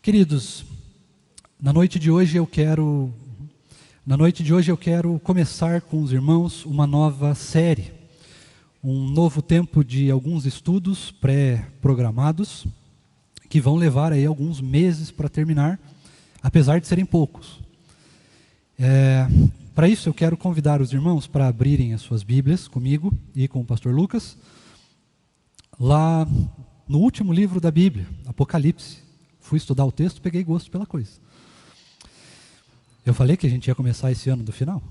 Queridos, na noite de hoje eu quero começar com os irmãos uma nova série, um novo tempo de alguns estudos pré-programados, que vão levar aí alguns meses para terminar, apesar de serem poucos. Para isso eu quero convidar os irmãos para abrirem as suas Bíblias comigo e com o pastor Lucas, lá no último livro da Bíblia, Apocalipse. Fui estudar o texto, peguei gosto pela coisa. Eu falei que a gente ia começar esse ano do final.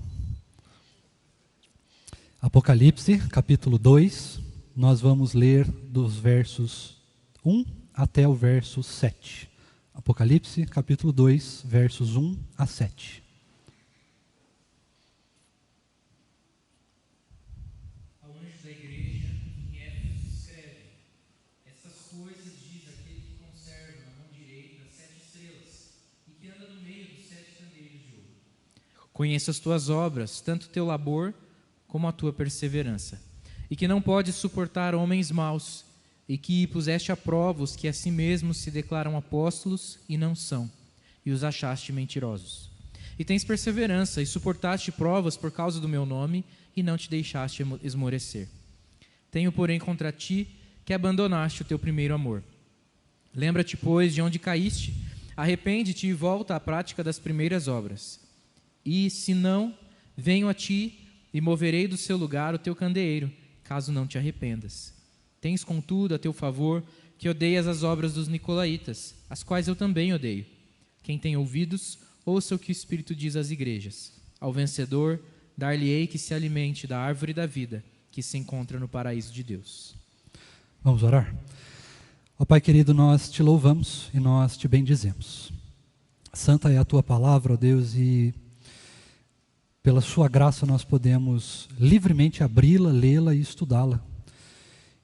Apocalipse, capítulo 2, nós vamos ler dos versos 1 até o verso 7. Apocalipse, capítulo 2, versos 1 a 7. Ao anjo da igreja em Éfeso escreve: estas coisas diz aquele que conserva na mão direita as 7 estrelas e que anda no meio dos 7 candeeiros de ouro. Conheço as tuas obras, tanto o teu labor como a tua perseverança, e que não podes suportar homens maus, e que puseste à prova os que a si mesmos se declaram apóstolos e não são, e os achaste mentirosos. E tens perseverança, e suportaste provas por causa do meu nome, e não te deixaste esmorecer. Tenho, porém, contra ti que abandonaste o teu primeiro amor. Lembra-te, pois, de onde caíste, arrepende-te e volta à prática das primeiras obras. E, se não, venho a ti e moverei do seu lugar o teu candeeiro, caso não te arrependas. Tens, contudo, a teu favor que odeias as obras dos nicolaítas, as quais eu também odeio. Quem tem ouvidos, ouça o que o Espírito diz às igrejas. Ao vencedor, dar-lhe-ei que se alimente da árvore da vida, que se encontra no paraíso de Deus. Vamos orar? Ó Pai querido, nós te louvamos e nós te bendizemos. Santa é a tua palavra, ó Deus, e pela sua graça nós podemos livremente abri-la, lê-la e estudá-la.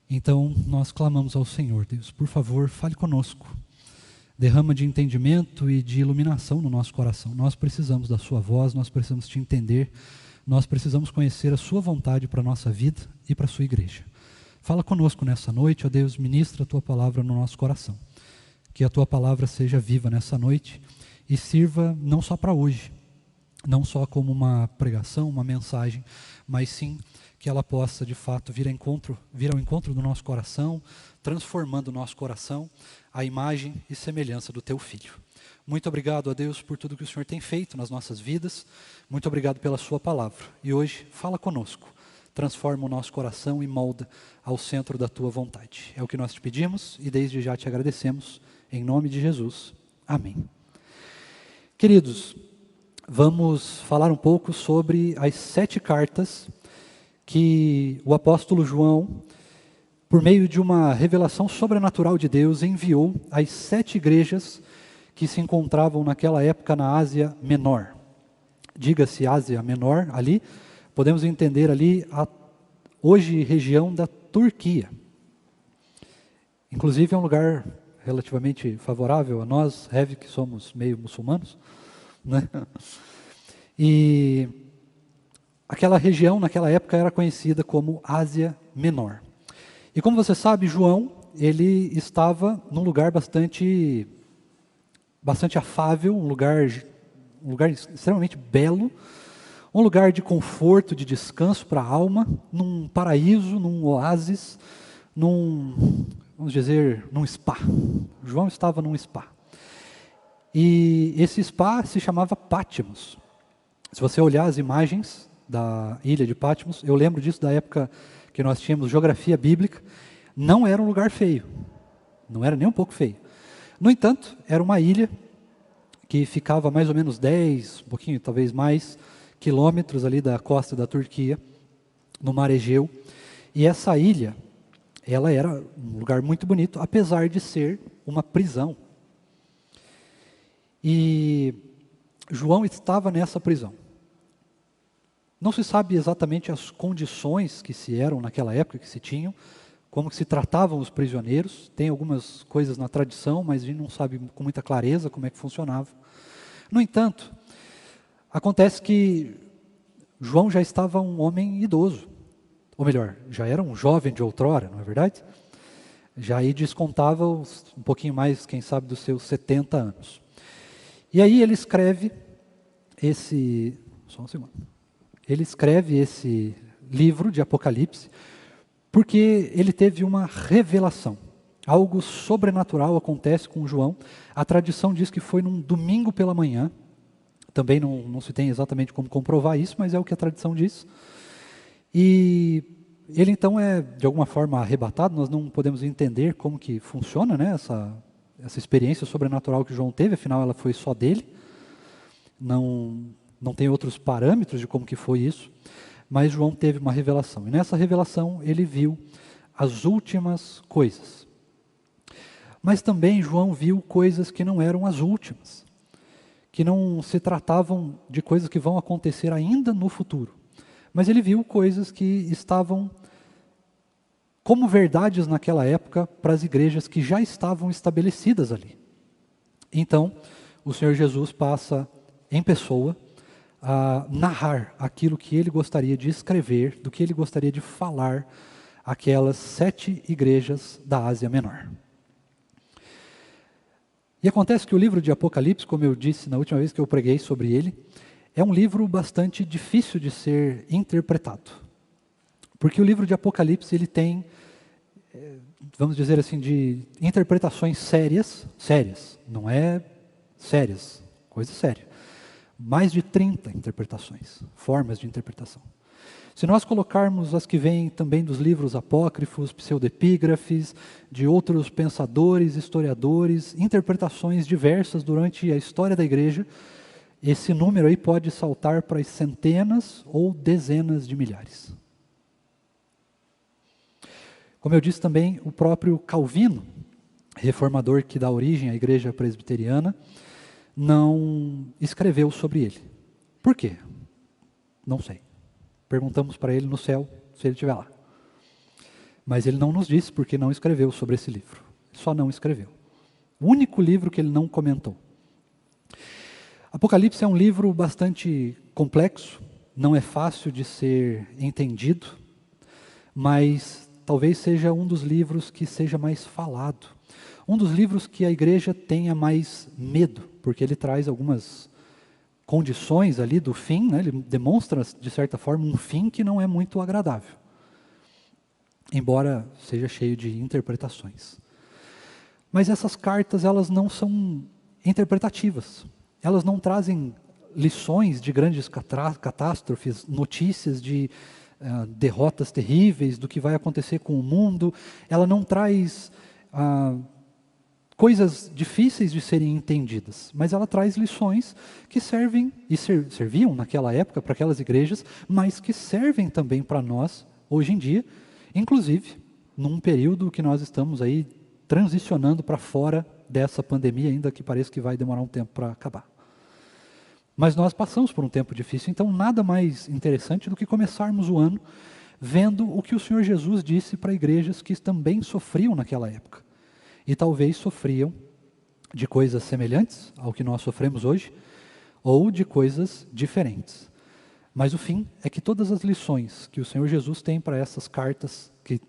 Então nós clamamos ao Senhor, Deus, por favor, fale conosco. Derrama de entendimento e de iluminação no nosso coração. Nós precisamos da sua voz, nós precisamos te entender, nós precisamos conhecer a sua vontade para a nossa vida e para a sua igreja. Fala conosco nessa noite, ó Deus, ministra a tua palavra no nosso coração. Que a tua palavra seja viva nessa noite e sirva não só para hoje, não só como uma pregação, uma mensagem, mas sim que ela possa de fato vir ao encontro do nosso coração, transformando o nosso coração à imagem e semelhança do teu Filho. Muito obrigado a Deus por tudo que o Senhor tem feito nas nossas vidas, muito obrigado pela sua palavra. E hoje fala conosco, transforma o nosso coração e molda ao centro da tua vontade. É o que nós te pedimos e desde já te agradecemos, em nome de Jesus. Amém. Queridos, vamos falar um pouco sobre as 7 cartas que o apóstolo João, por meio de uma revelação sobrenatural de Deus, enviou às 7 igrejas que se encontravam naquela época na Ásia Menor. Diga-se Ásia Menor, ali, podemos entender ali hoje região da Turquia. Inclusive é um lugar relativamente favorável a nós, que somos meio muçulmanos, né? E aquela região naquela época era conhecida como Ásia Menor. E como você sabe, João, ele estava num lugar bastante afável, um lugar extremamente belo, um lugar de conforto, de descanso para a alma, num paraíso, num oásis, vamos dizer, num spa. João estava num spa. E esse spa se chamava Patmos. Se você olhar as imagens da ilha de Patmos, eu lembro disso da época que nós tínhamos geografia bíblica, não era um lugar feio, não era nem um pouco feio. No entanto, era uma ilha que ficava mais ou menos 10, um pouquinho talvez mais, quilômetros ali da costa da Turquia, no mar Egeu. E essa ilha, ela era um lugar muito bonito, apesar de ser uma prisão. E João estava nessa prisão. Não se sabe exatamente as condições que se eram naquela época, que se tinham, como que se tratavam os prisioneiros. Tem algumas coisas na tradição, mas a gente não sabe com muita clareza como é que funcionava. No entanto, acontece que João já estava um homem idoso, ou melhor, já era um jovem de outrora, não é verdade? Já aí descontava um pouquinho mais, quem sabe, dos seus 70 anos. E aí ele escreve só um segundo. Ele escreve esse livro de Apocalipse porque ele teve uma revelação. Algo sobrenatural acontece com João. A tradição diz que foi num domingo pela manhã. Também não se tem exatamente como comprovar isso, mas é o que a tradição diz. E ele então é, de alguma forma, arrebatado. Nós não podemos entender como que funciona, né, essa experiência sobrenatural que João teve, afinal ela foi só dele. Não tem outros parâmetros de como que foi isso, mas João teve uma revelação. E nessa revelação ele viu as últimas coisas. Mas também João viu coisas que não eram as últimas, que não se tratavam de coisas que vão acontecer ainda no futuro. Mas ele viu coisas que estavam como verdades naquela época para as igrejas que já estavam estabelecidas ali. Então, o Senhor Jesus passa em pessoa a narrar aquilo que ele gostaria de escrever, do que ele gostaria de falar àquelas 7 igrejas da Ásia Menor. E acontece que o livro de Apocalipse, como eu disse na última vez que eu preguei sobre ele, é um livro bastante difícil de ser interpretado. Porque o livro de Apocalipse ele tem, vamos dizer assim, de interpretações sérias, não é sérias, coisa séria. Mais de 30 interpretações, formas de interpretação. Se nós colocarmos as que vêm também dos livros apócrifos, pseudepígrafes, de outros pensadores, historiadores, interpretações diversas durante a história da igreja, esse número aí pode saltar para as centenas ou dezenas de milhares. Como eu disse também, o próprio Calvino, reformador que dá origem à igreja presbiteriana, não escreveu sobre ele. Por quê? Não sei. Perguntamos para ele no céu, se ele estiver lá. Mas ele não nos disse porque não escreveu sobre esse livro. Só não escreveu. O único livro que ele não comentou. Apocalipse é um livro bastante complexo, não é fácil de ser entendido, mas talvez seja um dos livros que seja mais falado. Um dos livros que a igreja tenha mais medo, porque ele traz algumas condições ali do fim, né? Ele demonstra, de certa forma, um fim que não é muito agradável, embora seja cheio de interpretações. Mas essas cartas, elas não são interpretativas, elas não trazem lições de grandes catástrofes, notícias de derrotas terríveis, do que vai acontecer com o mundo, ela não traz coisas difíceis de serem entendidas, mas ela traz lições que servem e serviam naquela época para aquelas igrejas, mas que servem também para nós hoje em dia, inclusive num período que nós estamos aí transicionando para fora dessa pandemia, ainda que pareça que vai demorar um tempo para acabar. Mas nós passamos por um tempo difícil, então nada mais interessante do que começarmos o ano vendo o que o Senhor Jesus disse para igrejas que também sofriam naquela época. E talvez sofriam de coisas semelhantes ao que nós sofremos hoje, ou de coisas diferentes. Mas o fim é que todas as lições que o Senhor Jesus tem para essas cartas, que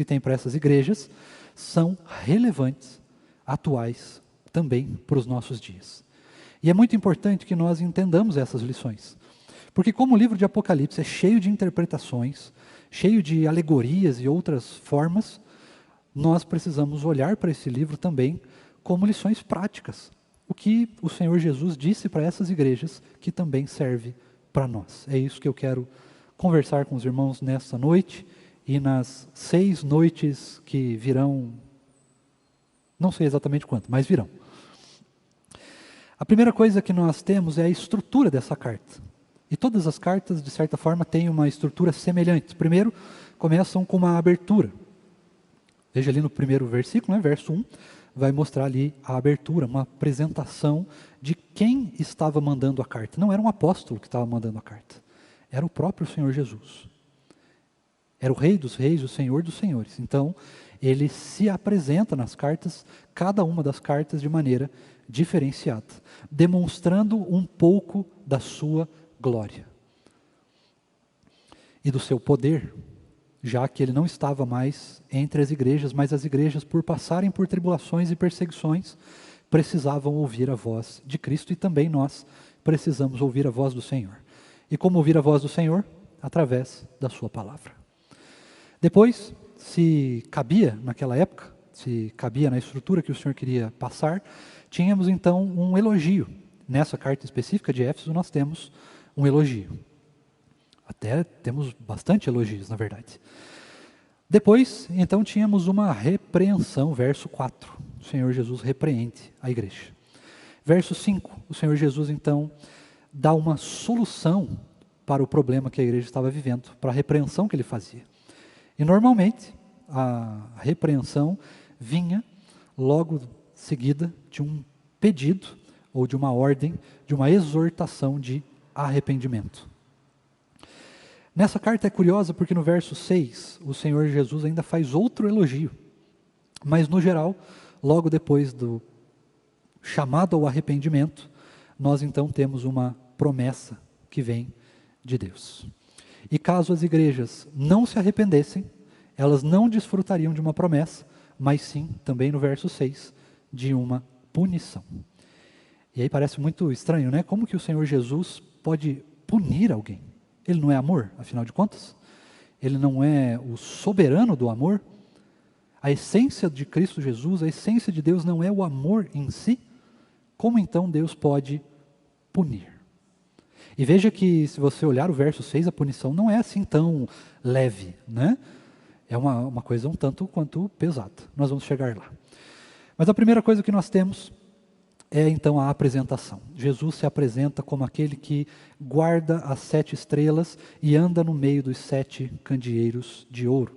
tem para essas igrejas, são relevantes, atuais, também para os nossos dias. E é muito importante que nós entendamos essas lições. Porque como o livro de Apocalipse é cheio de interpretações, cheio de alegorias e outras formas, nós precisamos olhar para esse livro também como lições práticas. O que o Senhor Jesus disse para essas igrejas, que também serve para nós. É isso que eu quero conversar com os irmãos nessa noite e nas 6 noites que virão, não sei exatamente quanto, mas virão. A primeira coisa que nós temos é a estrutura dessa carta. E todas as cartas, de certa forma, têm uma estrutura semelhante. Primeiro, começam com uma abertura. Veja ali no primeiro versículo, né, verso 1, vai mostrar ali a abertura, uma apresentação de quem estava mandando a carta. Não era um apóstolo que estava mandando a carta, era o próprio Senhor Jesus. Era o Rei dos Reis, o Senhor dos Senhores. Então, ele se apresenta nas cartas, cada uma das cartas de maneira diferenciada, demonstrando um pouco da sua glória e do seu poder. já que ele não estava mais entre as igrejas, mas as igrejas, por passarem por tribulações e perseguições, precisavam ouvir a voz de Cristo, e também nós precisamos ouvir a voz do Senhor. E como ouvir a voz do Senhor? Através da sua palavra. Depois, se cabia naquela época, se cabia na estrutura que o Senhor queria passar, tínhamos então um elogio. Nessa carta específica de Éfeso nós temos um elogio. Até temos bastante elogios, na verdade. Depois, então, tínhamos uma repreensão, verso 4. O Senhor Jesus repreende a igreja. Verso 5, o Senhor Jesus, então, dá uma solução para o problema que a igreja estava vivendo, para a repreensão que ele fazia. E, normalmente, a repreensão vinha logo seguida de um pedido, ou de uma ordem, de uma exortação de arrependimento. Nessa carta é curiosa porque no verso 6, o Senhor Jesus ainda faz outro elogio. Mas no geral, logo depois do chamado ao arrependimento, nós então temos uma promessa que vem de Deus. E caso as igrejas não se arrependessem, elas não desfrutariam de uma promessa, mas sim, também no verso 6, de uma punição. E aí parece muito estranho, né? Como que o Senhor Jesus pode punir alguém? Ele não é amor, afinal de contas? Ele não é o soberano do amor? A essência de Cristo Jesus, a essência de Deus não é o amor em si? Como então Deus pode punir? E veja que se você olhar o verso 6, a punição não é assim tão leve, né? É uma coisa um tanto quanto pesada. Nós vamos chegar lá. Mas a primeira coisa que nós temos é então a apresentação. Jesus se apresenta como aquele que guarda as 7 estrelas e anda no meio dos 7 candeeiros de ouro.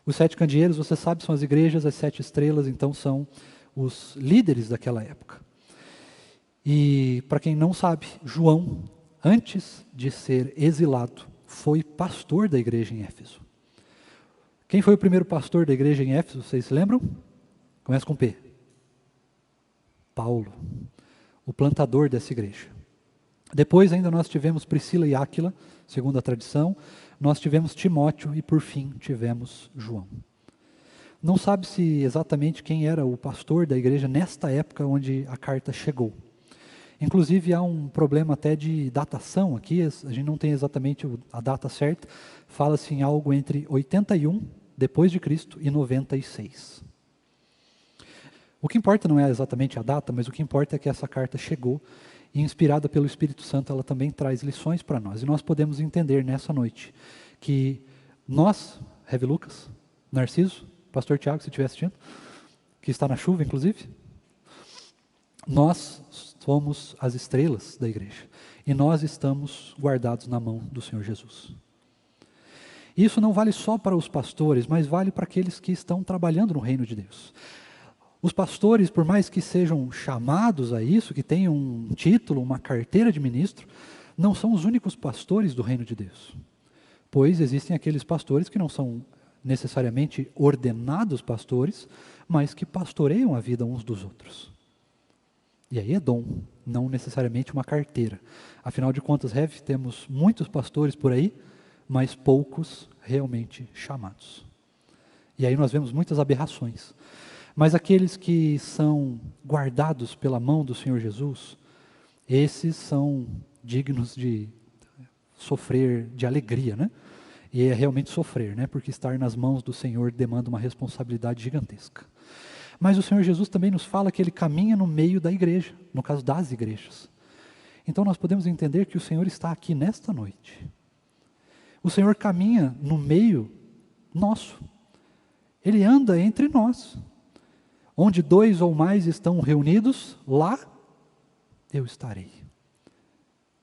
Os 7 candeeiros, você sabe, são as igrejas, as 7 estrelas, então são os líderes daquela época. E para quem não sabe, João, antes de ser exilado, foi pastor da igreja em Éfeso. Quem foi o primeiro pastor da igreja em Éfeso, vocês se lembram? Começa com P. Paulo, o plantador dessa igreja. Depois ainda nós tivemos Priscila e Áquila, segundo a tradição, nós tivemos Timóteo e por fim tivemos João. Não sabe-se exatamente quem era o pastor da igreja nesta época onde a carta chegou. Inclusive há um problema até de datação aqui, a gente não tem exatamente a data certa, fala-se em algo entre 81 depois de Cristo e 96. O que importa não é exatamente a data, mas o que importa é que essa carta chegou e, inspirada pelo Espírito Santo, ela também traz lições para nós. E nós podemos entender nessa noite que nós, Rev Lucas, Narciso, Pastor Tiago, se estiver assistindo, que está na chuva, inclusive, nós somos as estrelas da igreja e nós estamos guardados na mão do Senhor Jesus. Isso não vale só para os pastores, mas vale para aqueles que estão trabalhando no reino de Deus. Os pastores, por mais que sejam chamados a isso, que tenham um título, uma carteira de ministro, não são os únicos pastores do reino de Deus. Pois existem aqueles pastores que não são necessariamente ordenados pastores, mas que pastoreiam a vida uns dos outros. E aí é dom, não necessariamente uma carteira. Afinal de contas, Rev, temos muitos pastores por aí, mas poucos realmente chamados. E aí nós vemos muitas aberrações. Mas aqueles que são guardados pela mão do Senhor Jesus, esses são dignos de sofrer de alegria, né? E é realmente sofrer, né? Porque estar nas mãos do Senhor demanda uma responsabilidade gigantesca. Mas o Senhor Jesus também nos fala que Ele caminha no meio da igreja, no caso das igrejas. Então nós podemos entender que o Senhor está aqui nesta noite. O Senhor caminha no meio nosso. Ele anda entre nós. Onde 2 ou mais estão reunidos, lá eu estarei.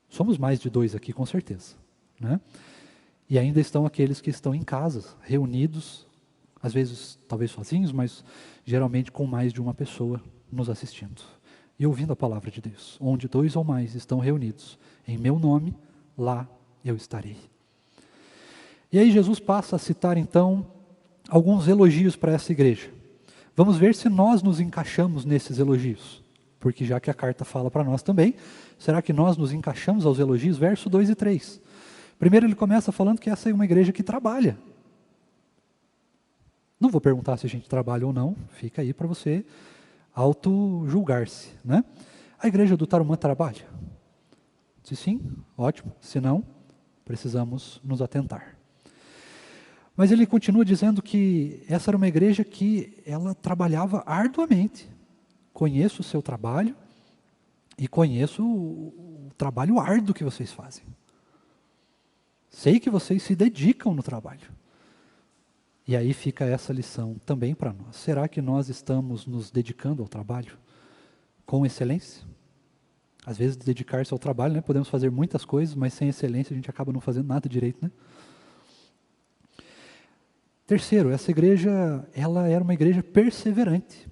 Somos mais de 2 aqui, com certeza, né? E ainda estão aqueles que estão em casa, reunidos, às vezes talvez sozinhos, mas geralmente com mais de uma pessoa nos assistindo e ouvindo a palavra de Deus. Onde 2 ou mais estão reunidos em meu nome, lá eu estarei. E aí Jesus passa a citar então alguns elogios para essa igreja. Vamos ver se nós nos encaixamos nesses elogios, porque já que a carta fala para nós também, será que nós nos encaixamos aos elogios? Verso 2 e 3. Primeiro ele começa falando que essa é uma igreja que trabalha. Não vou perguntar se a gente trabalha ou não, fica aí para você auto-julgar-se, né? A igreja do Tarumã trabalha? Se sim, ótimo. Se não, precisamos nos atentar. Mas ele continua dizendo que essa era uma igreja que ela trabalhava arduamente. Conheço o seu trabalho e conheço o trabalho árduo que vocês fazem. Sei que vocês se dedicam no trabalho. E aí fica essa lição também para nós. Será que nós estamos nos dedicando ao trabalho com excelência? Às vezes, dedicar-se ao trabalho, né? Podemos fazer muitas coisas, mas sem excelência a gente acaba não fazendo nada direito, né? Terceiro, essa igreja, ela era uma igreja perseverante.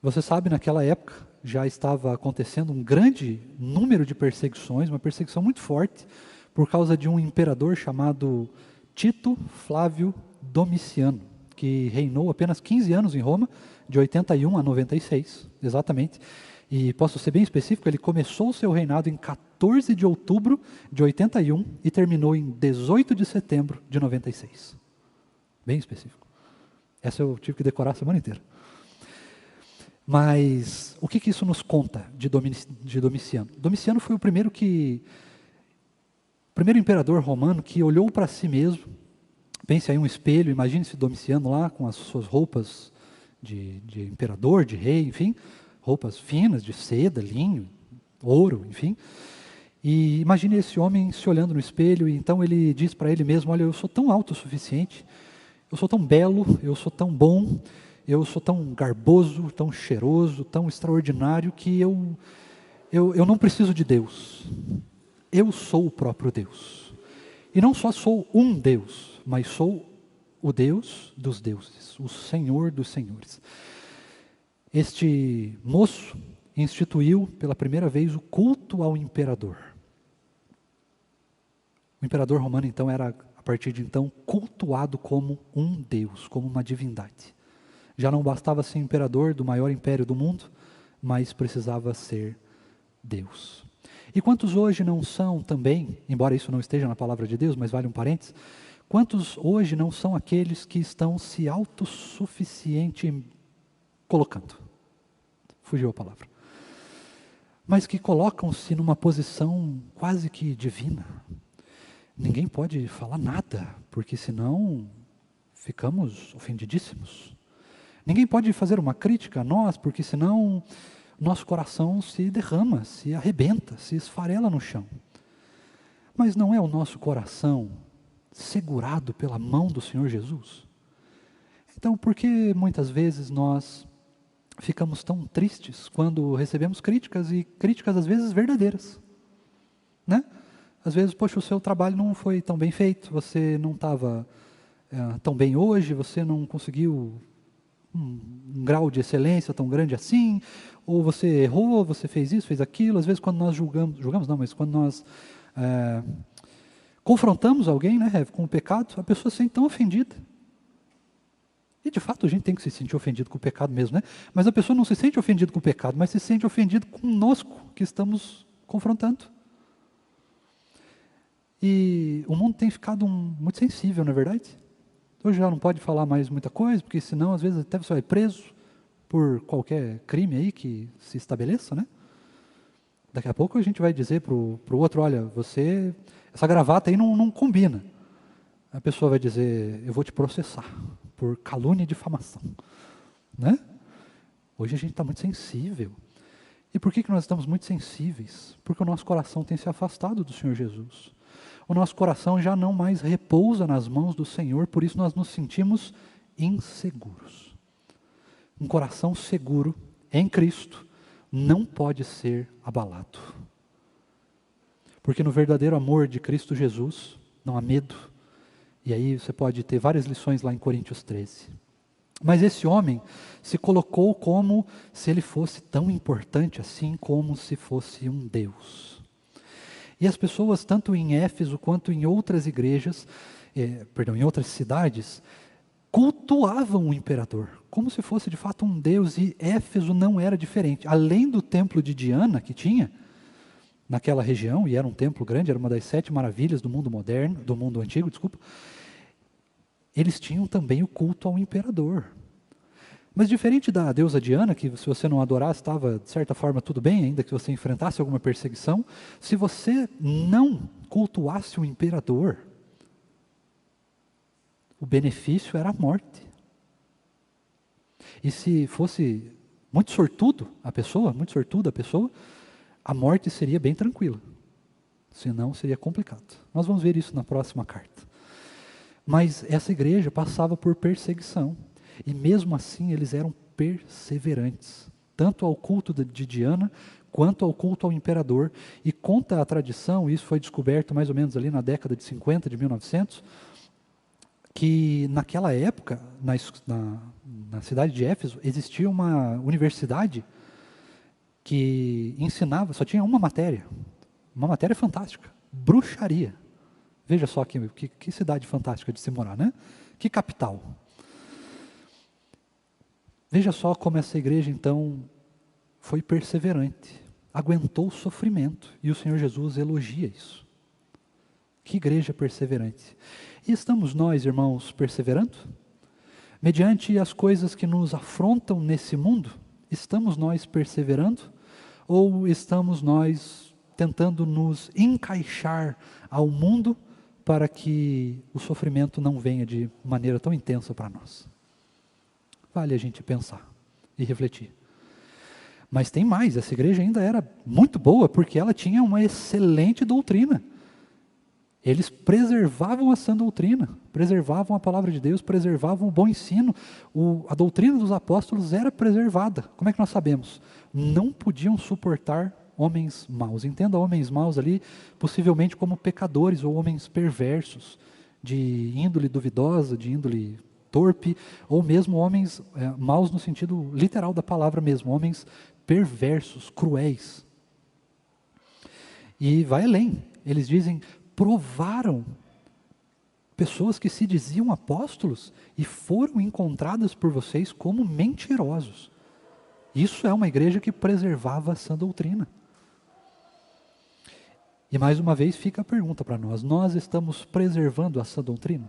Você sabe, naquela época, já estava acontecendo um grande número de perseguições, uma perseguição muito forte, por causa de um imperador chamado Tito Flávio Domiciano, que reinou apenas 15 anos em Roma, de 81 a 96, exatamente. E posso ser bem específico, ele começou o seu reinado em 14 de outubro de 81 e terminou em 18 de setembro de 96. Bem específico. Essa eu tive que decorar a semana inteira. Mas o que isso nos conta de Domiciano? Domiciano foi o primeiro imperador romano que olhou para si mesmo. Pense aí um espelho, imagine-se Domiciano lá com as suas roupas de imperador, de rei, enfim, roupas finas, de seda, linho, ouro, enfim. E imagine esse homem se olhando no espelho, e então ele diz para ele mesmo, olha, eu sou tão autossuficiente, eu sou tão belo, eu sou tão bom, eu sou tão garboso, tão cheiroso, tão extraordinário, que eu não preciso de Deus. Eu sou o próprio Deus. E não só sou um Deus, mas sou o Deus dos deuses, o Senhor dos senhores. Este moço instituiu pela primeira vez o culto ao imperador. O imperador romano, então, era, a partir de então, cultuado como um Deus, como uma divindade. Já não bastava ser imperador do maior império do mundo, mas precisava ser Deus. E quantos hoje não são também, embora isso não esteja na palavra de Deus, mas vale um parênteses, quantos hoje não são aqueles que estão se autossuficiente colocando? Fugiu a palavra. Mas que colocam-se numa posição quase que divina. Ninguém pode falar nada, porque senão ficamos ofendidíssimos. Ninguém pode fazer uma crítica a nós, porque senão nosso coração se derrama, se arrebenta, se esfarela no chão. Mas não é o nosso coração segurado pela mão do Senhor Jesus? Então, por que muitas vezes nós ficamos tão tristes quando recebemos críticas, e críticas às vezes verdadeiras, né? Às vezes, poxa, o seu trabalho não foi tão bem feito, você não estava tão bem hoje, você não conseguiu um grau de excelência tão grande assim, ou você errou, você fez isso, fez aquilo. Às vezes, quando nós julgamos não, mas quando nós confrontamos alguém, né, com o pecado, a pessoa se sente tão ofendida. E de fato a gente tem que se sentir ofendido com o pecado mesmo, né? Mas a pessoa não se sente ofendida com o pecado, mas se sente ofendido conosco que estamos confrontando. E o mundo tem ficado muito sensível, não é verdade? Hoje já não pode falar mais muita coisa, porque senão às vezes até você vai preso por qualquer crime aí que se estabeleça, né? Daqui a pouco a gente vai dizer para o outro, olha, essa gravata aí não combina. A pessoa vai dizer, eu vou te processar por calúnia e difamação, né? Hoje a gente está muito sensível. E por que nós estamos muito sensíveis? Porque o nosso coração tem se afastado do Senhor Jesus. O nosso coração já não mais repousa nas mãos do Senhor, por isso nós nos sentimos inseguros. Um coração seguro em Cristo não pode ser abalado. Porque no verdadeiro amor de Cristo Jesus não há medo. E aí você pode ter várias lições lá em Coríntios 13. Mas esse homem se colocou como se ele fosse tão importante assim, como se fosse um Deus. E as pessoas, tanto em Éfeso quanto em outras igrejas, em outras cidades, cultuavam o imperador, como se fosse de fato um deus, e Éfeso não era diferente. Além do templo de Diana que tinha naquela região, e era um templo grande, era uma das 7 maravilhas do mundo moderno, do mundo antigo, desculpa, eles tinham também o culto ao imperador. Mas diferente da deusa Diana, que se você não adorasse, estava de certa forma tudo bem, ainda que você enfrentasse alguma perseguição, se você não cultuasse o imperador, o benefício era a morte. E se fosse muito sortuda a pessoa, a morte seria bem tranquila. Senão seria complicado. Nós vamos ver isso na próxima carta. Mas essa igreja passava por perseguição. E mesmo assim eles eram perseverantes. Tanto ao culto de Diana, quanto ao culto ao imperador. E conta a tradição, e isso foi descoberto mais ou menos ali na década de 50, de 1900, que naquela época, na cidade de Éfeso, existia uma universidade que ensinava, só tinha uma matéria fantástica, bruxaria. Veja só que cidade fantástica de se morar, né? Que capital. Veja só como essa igreja, então, foi perseverante, aguentou o sofrimento, e o Senhor Jesus elogia isso. Que igreja perseverante. E estamos nós, irmãos, perseverando? Mediante as coisas que nos afrontam nesse mundo, estamos nós perseverando? Ou estamos nós tentando nos encaixar ao mundo para que o sofrimento não venha de maneira tão intensa para nós? Vale a gente pensar e refletir. Mas tem mais, essa igreja ainda era muito boa, porque ela tinha uma excelente doutrina. Eles preservavam a sã doutrina, preservavam a palavra de Deus, preservavam o bom ensino. A doutrina dos apóstolos era preservada. Como é que nós sabemos? Não podiam suportar homens maus. Entenda homens maus ali, possivelmente como pecadores ou homens perversos, de índole duvidosa, de índole torpe, ou mesmo homens maus no sentido literal da palavra mesmo, homens perversos, cruéis. E vai além, eles dizem, provaram pessoas que se diziam apóstolos e foram encontradas por vocês como mentirosos. Isso é uma igreja que preservava a sã doutrina. E mais uma vez fica a pergunta para nós estamos preservando a sã doutrina?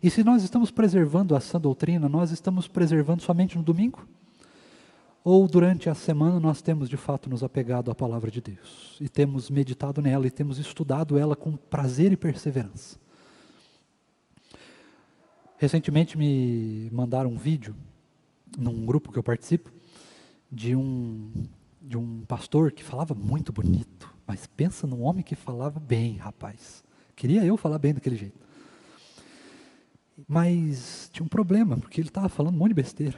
E se nós estamos preservando a sã doutrina, nós estamos preservando somente no domingo? Ou durante a semana nós temos de fato nos apegado à palavra de Deus, e temos meditado nela, e temos estudado ela com prazer e perseverança? Recentemente me mandaram um vídeo, num grupo que eu participo, de um pastor que falava muito bonito, mas pensa num homem que falava bem, rapaz. Queria eu falar bem daquele jeito. Mas tinha um problema, porque ele estava falando um monte de besteira.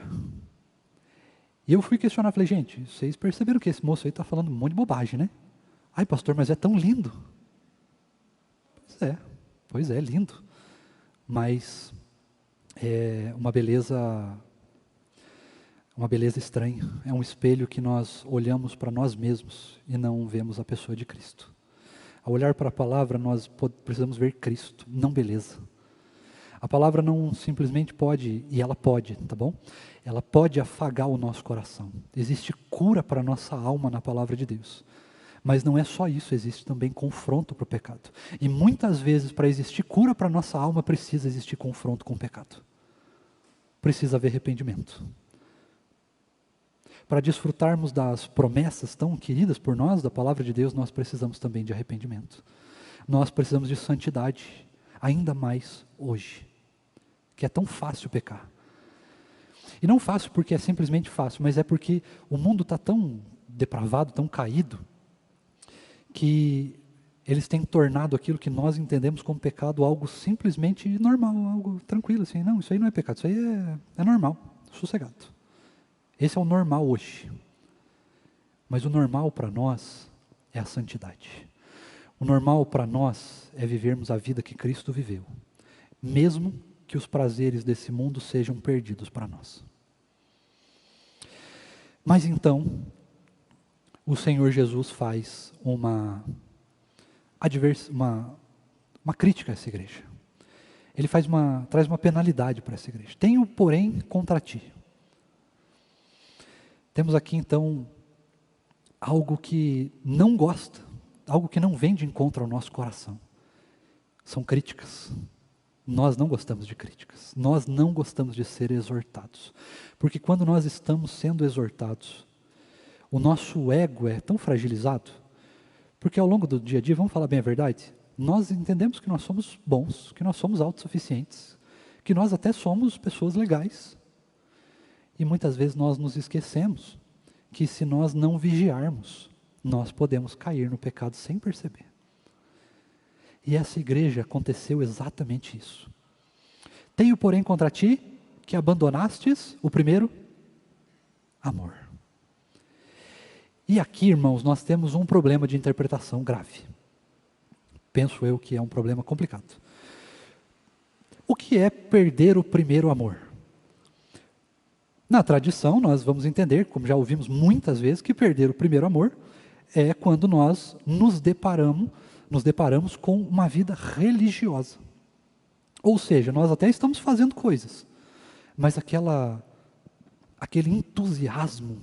E eu fui questionar, falei, gente, vocês perceberam que esse moço aí está falando um monte de bobagem, né? Ai, pastor, mas é tão lindo. Pois é, lindo. Mas é uma beleza estranha. É um espelho que nós olhamos para nós mesmos e não vemos a pessoa de Cristo. Ao olhar para a palavra, nós precisamos ver Cristo, não beleza. A palavra não simplesmente pode, e ela pode, tá bom? Ela pode afagar o nosso coração. Existe cura para a nossa alma na palavra de Deus. Mas não é só isso, existe também confronto para o pecado. E muitas vezes, para existir cura para a nossa alma, precisa existir confronto com o pecado. Precisa haver arrependimento. Para desfrutarmos das promessas tão queridas por nós, da palavra de Deus, nós precisamos também de arrependimento. Nós precisamos de santidade, ainda mais hoje, que é tão fácil pecar. E não fácil porque é simplesmente fácil, mas é porque o mundo está tão depravado, tão caído, que eles têm tornado aquilo que nós entendemos como pecado algo simplesmente normal, algo tranquilo, assim, não, isso aí não é pecado, isso aí é normal, sossegado. Esse é o normal hoje. Mas o normal para nós é a santidade. O normal para nós é vivermos a vida que Cristo viveu, mesmo que os prazeres desse mundo sejam perdidos para nós. Mas então, o Senhor Jesus faz uma crítica a essa igreja. Ele traz uma penalidade para essa igreja. Tenho, porém, contra ti. Temos aqui então algo que não gosta, algo que não vem de encontro ao nosso coração. São críticas. nós não gostamos de críticas, nós não gostamos de ser exortados, porque quando nós estamos sendo exortados, o nosso ego é tão fragilizado, porque ao longo do dia a dia, vamos falar bem a verdade, nós entendemos que nós somos bons, que nós somos autossuficientes, que nós até somos pessoas legais, e muitas vezes nós nos esquecemos que se nós não vigiarmos, nós podemos cair no pecado sem perceber. E essa igreja aconteceu exatamente isso. Tenho, porém, contra ti que abandonastes o primeiro amor. E aqui, irmãos, nós temos um problema de interpretação grave. Penso eu que é um problema complicado. O que é perder o primeiro amor? Na tradição, nós vamos entender, como já ouvimos muitas vezes, que perder o primeiro amor é quando nós nos deparamos com uma vida religiosa. Ou seja, nós até estamos fazendo coisas, mas aquele entusiasmo,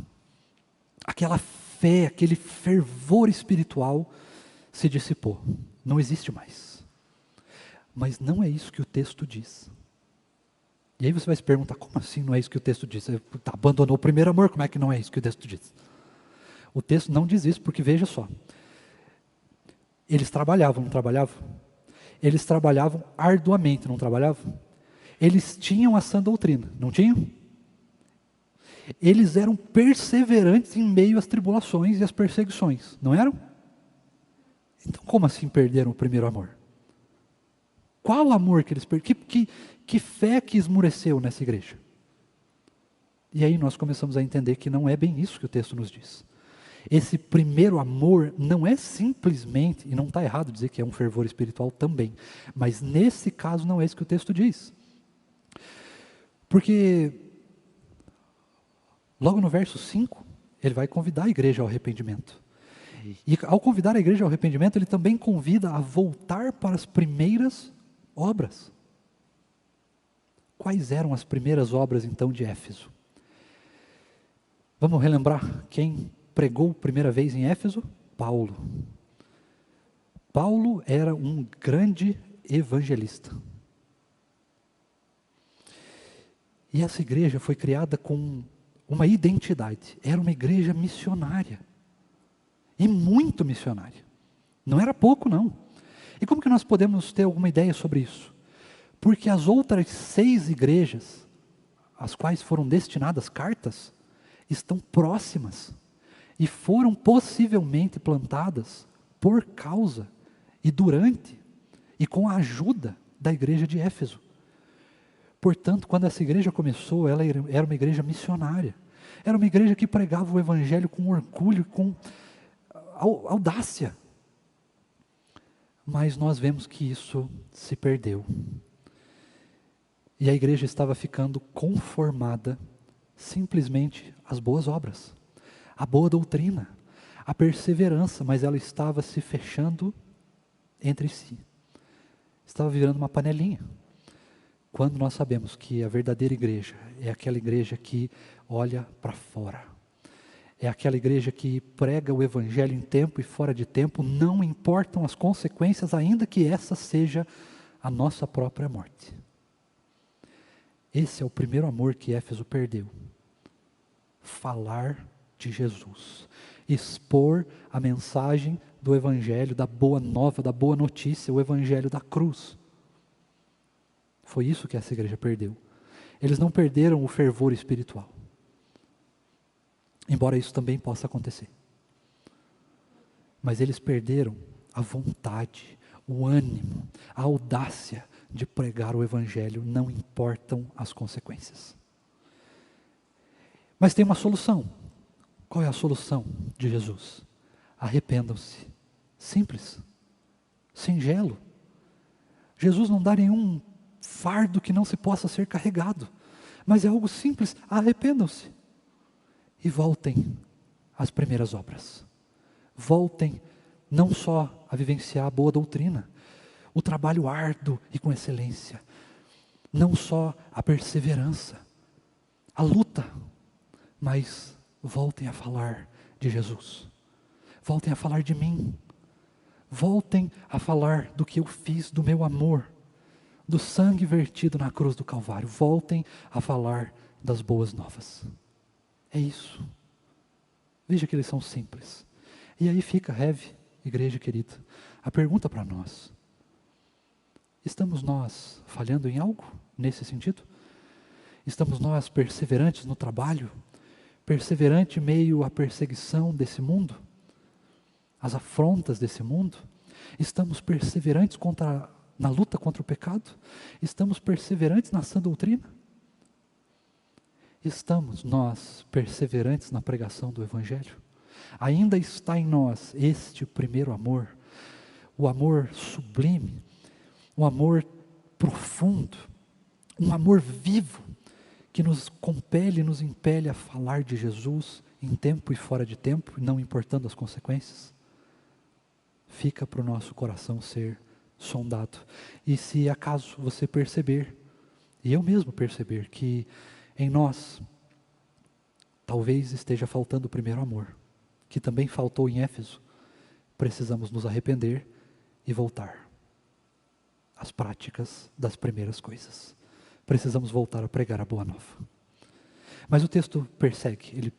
aquela fé, aquele fervor espiritual se dissipou, não existe mais. Mas não é isso que o texto diz. E aí você vai se perguntar, como assim não é isso que o texto diz? Você abandonou o primeiro amor, como é que não é isso que o texto diz? O texto não diz isso, porque veja só, eles trabalhavam, não trabalhavam? Eles trabalhavam arduamente, não trabalhavam? Eles tinham a sã doutrina, não tinham? Eles eram perseverantes em meio às tribulações e às perseguições, não eram? Então como assim perderam o primeiro amor? Qual amor que eles perderam? Que fé que esmureceu nessa igreja? E aí nós começamos a entender que não é bem isso que o texto nos diz. Esse primeiro amor não é simplesmente, e não está errado dizer que é um fervor espiritual também, mas nesse caso não é isso que o texto diz. Porque logo no verso 5, ele vai convidar a igreja ao arrependimento. E ao convidar a igreja ao arrependimento, ele também convida a voltar para as primeiras obras. Quais eram as primeiras obras então de Éfeso? Vamos relembrar quem pregou primeira vez em Éfeso? Paulo. Paulo era um grande evangelista. E essa igreja foi criada com uma identidade. Era uma igreja missionária. E muito missionária. Não era pouco, não. E como que nós podemos ter alguma ideia sobre isso? Porque as outras 6 igrejas, às quais foram destinadas cartas, estão próximas. E foram possivelmente plantadas por causa e durante e com a ajuda da igreja de Éfeso. Portanto, quando essa igreja começou, ela era uma igreja missionária. Era uma igreja que pregava o evangelho com orgulho, com audácia. Mas nós vemos que isso se perdeu. E a igreja estava ficando conformada simplesmente às boas obras, à boa doutrina, à perseverança, mas ela estava se fechando entre si. Estava virando uma panelinha. Quando nós sabemos que a verdadeira igreja é aquela igreja que olha para fora, é aquela igreja que prega o evangelho em tempo e fora de tempo, não importam as consequências, ainda que essa seja a nossa própria morte. Esse é o primeiro amor que Éfeso perdeu. Falar de Jesus, expor a mensagem do evangelho, da boa nova, da boa notícia, o evangelho da cruz. Foi isso que essa igreja perdeu. Eles não perderam o fervor espiritual. Embora isso também possa acontecer. Mas eles perderam a vontade, o ânimo, a audácia de pregar o evangelho, não importam as consequências. Mas tem uma solução. Qual é a solução de Jesus? Arrependam-se. Simples. Singelo. Jesus não dá nenhum fardo que não se possa ser carregado. Mas é algo simples. Arrependam-se. E voltem às primeiras obras. Voltem não só a vivenciar a boa doutrina, o trabalho árduo e com excelência, não só a perseverança, a luta, mas voltem a falar de Jesus, voltem a falar de mim, voltem a falar do que eu fiz, do meu amor, do sangue vertido na cruz do Calvário. Voltem a falar das boas novas. É isso. Veja que eles são simples. E aí fica, igreja querida, a pergunta para nós. Estamos nós falhando em algo nesse sentido? Estamos nós perseverantes no trabalho? Perseverante em meio à perseguição desse mundo? As afrontas desse mundo? Estamos perseverantes na luta contra o pecado? Estamos perseverantes na sã doutrina? Estamos nós perseverantes na pregação do Evangelho? Ainda está em nós este primeiro amor, o amor sublime, um amor profundo, um amor vivo, que nos compele, nos impele a falar de Jesus em tempo e fora de tempo, não importando as consequências? Fica para o nosso coração ser sondado. E se acaso você perceber, e eu mesmo perceber, que em nós talvez esteja faltando o primeiro amor, que também faltou em Éfeso, precisamos nos arrepender e voltar às práticas das primeiras coisas. Precisamos voltar a pregar a boa nova. Mas o texto persegue, ele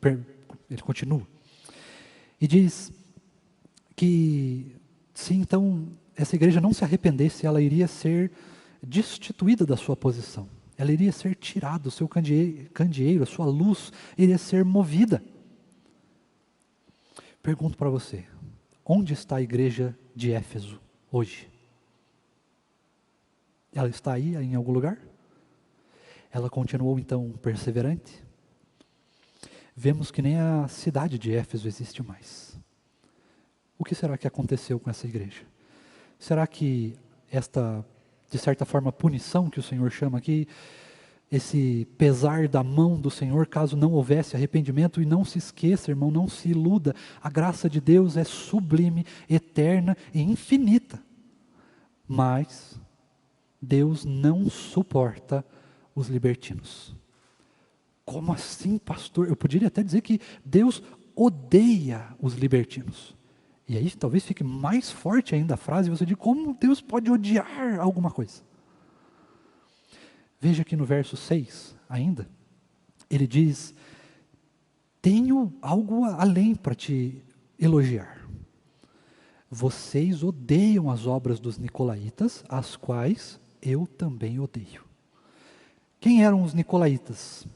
continua. E diz que se então essa igreja não se arrependesse, ela iria ser destituída da sua posição. Ela iria ser tirada, o seu candeeiro, a sua luz iria ser movida. Pergunto para você, onde está a igreja de Éfeso hoje? Ela está aí em algum lugar? Ela continuou então perseverante? Vemos que nem a cidade de Éfeso existe mais. O que será que aconteceu com essa igreja? Será que esta, de certa forma, punição que o Senhor chama aqui, esse pesar da mão do Senhor, caso não houvesse arrependimento, e não se esqueça, irmão, não se iluda, a graça de Deus é sublime, eterna e infinita. Mas Deus não suporta os libertinos. Como assim, pastor? Eu poderia até dizer que Deus odeia os libertinos. E aí talvez fique mais forte ainda a frase, você diz, como Deus pode odiar alguma coisa? Veja aqui no verso 6 ainda, ele diz, tenho algo além para te elogiar. Vocês odeiam as obras dos nicolaítas, as quais eu também odeio. Quem eram os nicolaítas?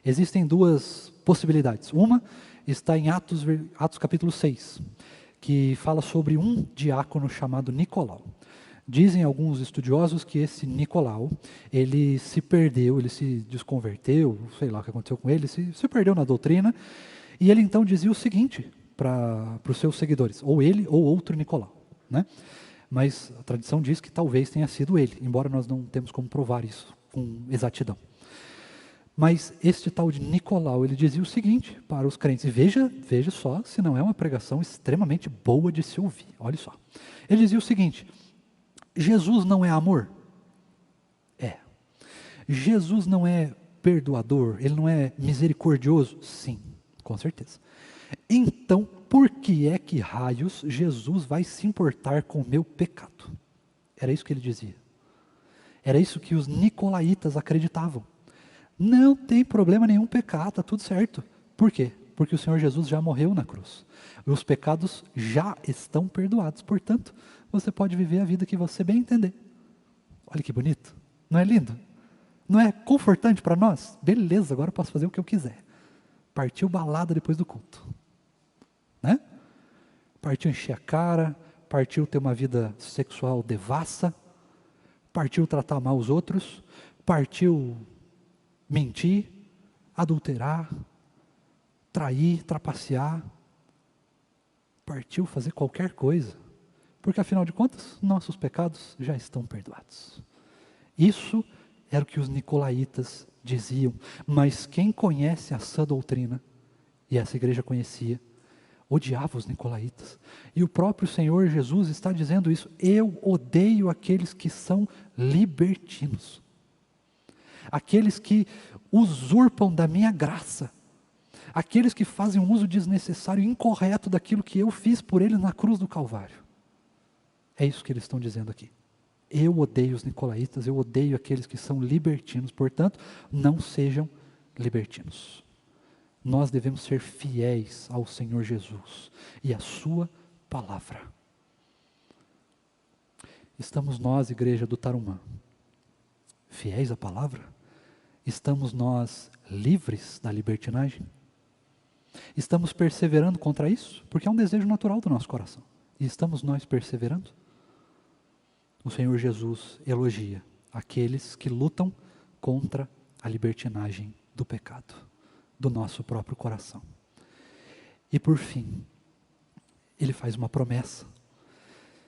Existem duas possibilidades. Uma está em Atos capítulo 6, que fala sobre um diácono chamado Nicolau. Dizem alguns estudiosos que esse Nicolau, ele se perdeu, ele se desconverteu, sei lá o que aconteceu com ele, se perdeu na doutrina, e ele então dizia o seguinte para os seus seguidores, ou ele ou outro Nicolau, né? Mas a tradição diz que talvez tenha sido ele, embora nós não temos como provar isso com exatidão. Mas este tal de Nicolau, ele dizia o seguinte para os crentes, e veja só se não é uma pregação extremamente boa de se ouvir, olha só. Ele dizia o seguinte, Jesus não é amor? É. Jesus não é perdoador? Ele não é misericordioso? Sim, com certeza. Então, por que é que raios Jesus vai se importar com o meu pecado? Era isso que ele dizia. Era isso que os nicolaítas acreditavam. Não tem problema nenhum pecar, está tudo certo. Por quê? Porque o Senhor Jesus já morreu na cruz. Os pecados já estão perdoados. Portanto, você pode viver a vida que você bem entender. Olha que bonito. Não é lindo? Não é confortante para nós? Beleza, agora eu posso fazer o que eu quiser. Partiu balada depois do culto. Né? Partiu encher a cara, partiu ter uma vida sexual devassa, partiu tratar mal os outros, partiu mentir, adulterar, trair, trapacear, partiu fazer qualquer coisa, porque afinal de contas, nossos pecados já estão perdoados. Isso era o que os nicolaítas diziam, mas quem conhece a sã doutrina, e essa igreja conhecia, odiava os nicolaítas. E o próprio Senhor Jesus está dizendo isso, eu odeio aqueles que são libertinos. Aqueles que usurpam da minha graça, aqueles que fazem um uso desnecessário e incorreto daquilo que eu fiz por eles na cruz do Calvário. É isso que eles estão dizendo aqui. Eu odeio os nicolaítas, eu odeio aqueles que são libertinos, portanto, não sejam libertinos. Nós devemos ser fiéis ao Senhor Jesus e à sua palavra. Estamos nós, igreja do Tarumã, fiéis à palavra? Estamos nós livres da libertinagem? Estamos perseverando contra isso? Porque é um desejo natural do nosso coração. E estamos nós perseverando? O Senhor Jesus elogia aqueles que lutam contra a libertinagem do pecado, do nosso próprio coração. E por fim, Ele faz uma promessa.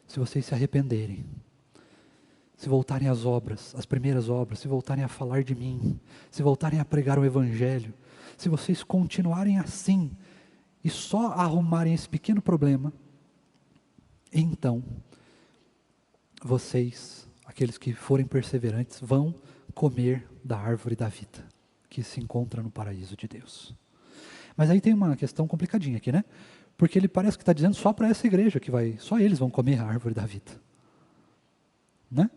Se vocês se arrependerem, se voltarem às obras, às primeiras obras, se voltarem a falar de mim, se voltarem a pregar o Evangelho, se vocês continuarem assim e só arrumarem esse pequeno problema, então vocês, aqueles que forem perseverantes, vão comer da árvore da vida, que se encontra no paraíso de Deus. Mas aí tem uma questão complicadinha aqui, né? Porque ele parece que está dizendo só para essa igreja que só eles vão comer a árvore da vida. Né?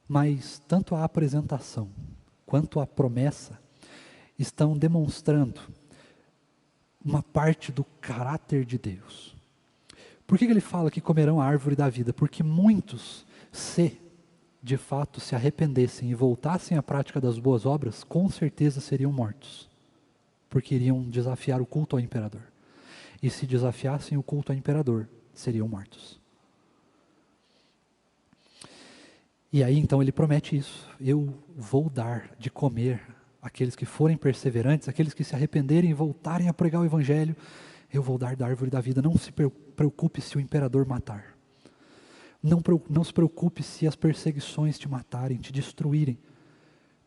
Mas tanto a apresentação quanto a promessa estão demonstrando uma parte do caráter de Deus. Por que ele fala que comerão a árvore da vida? Porque muitos, se de fato se arrependessem e voltassem à prática das boas obras, com certeza seriam mortos. Porque iriam desafiar o culto ao imperador. E se desafiassem o culto ao imperador, seriam mortos. E aí então ele promete isso: eu vou dar de comer àqueles que forem perseverantes, aqueles que se arrependerem e voltarem a pregar o Evangelho, eu vou dar da árvore da vida. Não se preocupe se o imperador matar. Não se preocupe se as perseguições te matarem, te destruírem,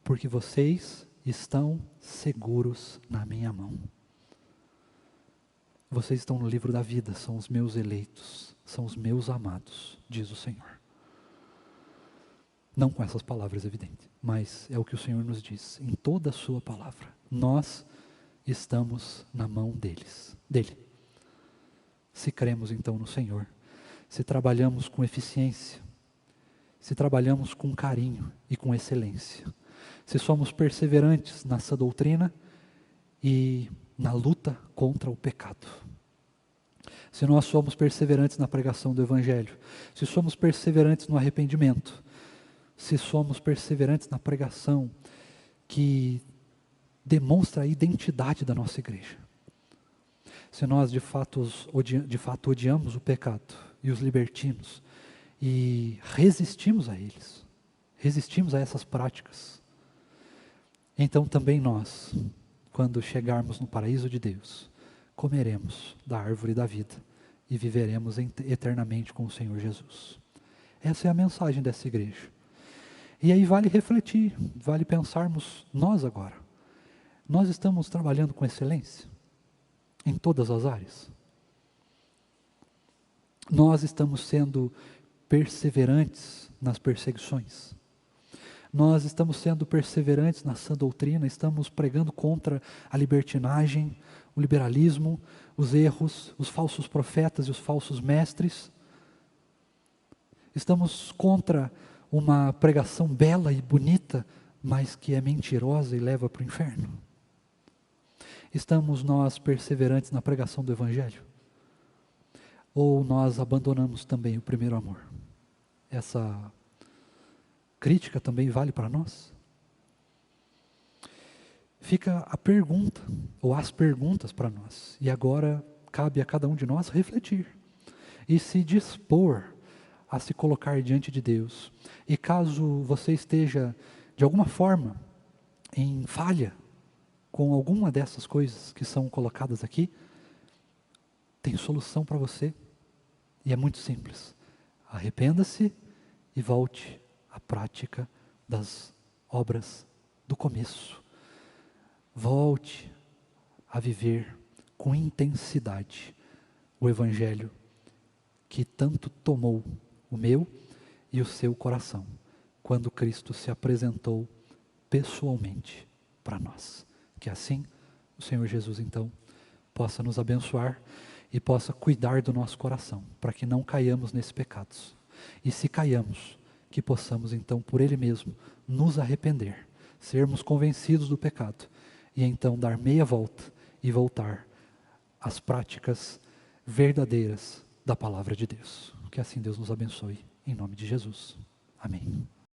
porque vocês estão seguros na minha mão. Vocês estão no livro da vida, são os meus eleitos, são os meus amados, diz o Senhor. Não com essas palavras, evidente, mas é o que o Senhor nos diz, em toda a sua palavra. Nós estamos na mão dele. Se cremos então no Senhor, se trabalhamos com eficiência, se trabalhamos com carinho e com excelência, se somos perseverantes nessa doutrina e na luta contra o pecado. Se nós somos perseverantes na pregação do Evangelho, se somos perseverantes no arrependimento, se somos perseverantes na pregação que demonstra a identidade da nossa igreja, se nós de fato odiamos o pecado e os libertinos e resistimos a eles, resistimos a essas práticas, então também nós, quando chegarmos no paraíso de Deus, comeremos da árvore da vida e viveremos eternamente com o Senhor Jesus. Essa é a mensagem dessa igreja. E aí vale refletir, vale pensarmos nós agora. Nós estamos trabalhando com excelência em todas as áreas. Nós estamos sendo perseverantes nas perseguições. Nós estamos sendo perseverantes na sã doutrina, estamos pregando contra a libertinagem, o liberalismo, os erros, os falsos profetas e os falsos mestres. Estamos contra uma pregação bela e bonita, mas que é mentirosa e leva para o inferno. Estamos nós perseverantes na pregação do Evangelho? Ou nós abandonamos também o primeiro amor? Essa crítica também vale para nós? Fica a pergunta, ou as perguntas para nós. E agora cabe a cada um de nós refletir e se dispor a se colocar diante de Deus. E caso você esteja, de alguma forma, em falha com alguma dessas coisas que são colocadas aqui, tem solução para você. E é muito simples. Arrependa-se e volte à prática das obras do começo. Volte a viver com intensidade o Evangelho que tanto tomou o meu e o seu coração, quando Cristo se apresentou pessoalmente para nós. Que assim o Senhor Jesus então possa nos abençoar e possa cuidar do nosso coração, para que não caiamos nesses pecados. E se caiamos, que possamos então, por Ele mesmo, nos arrepender, sermos convencidos do pecado e então dar meia volta e voltar às práticas verdadeiras da palavra de Deus. Que assim Deus nos abençoe, em nome de Jesus. Amém.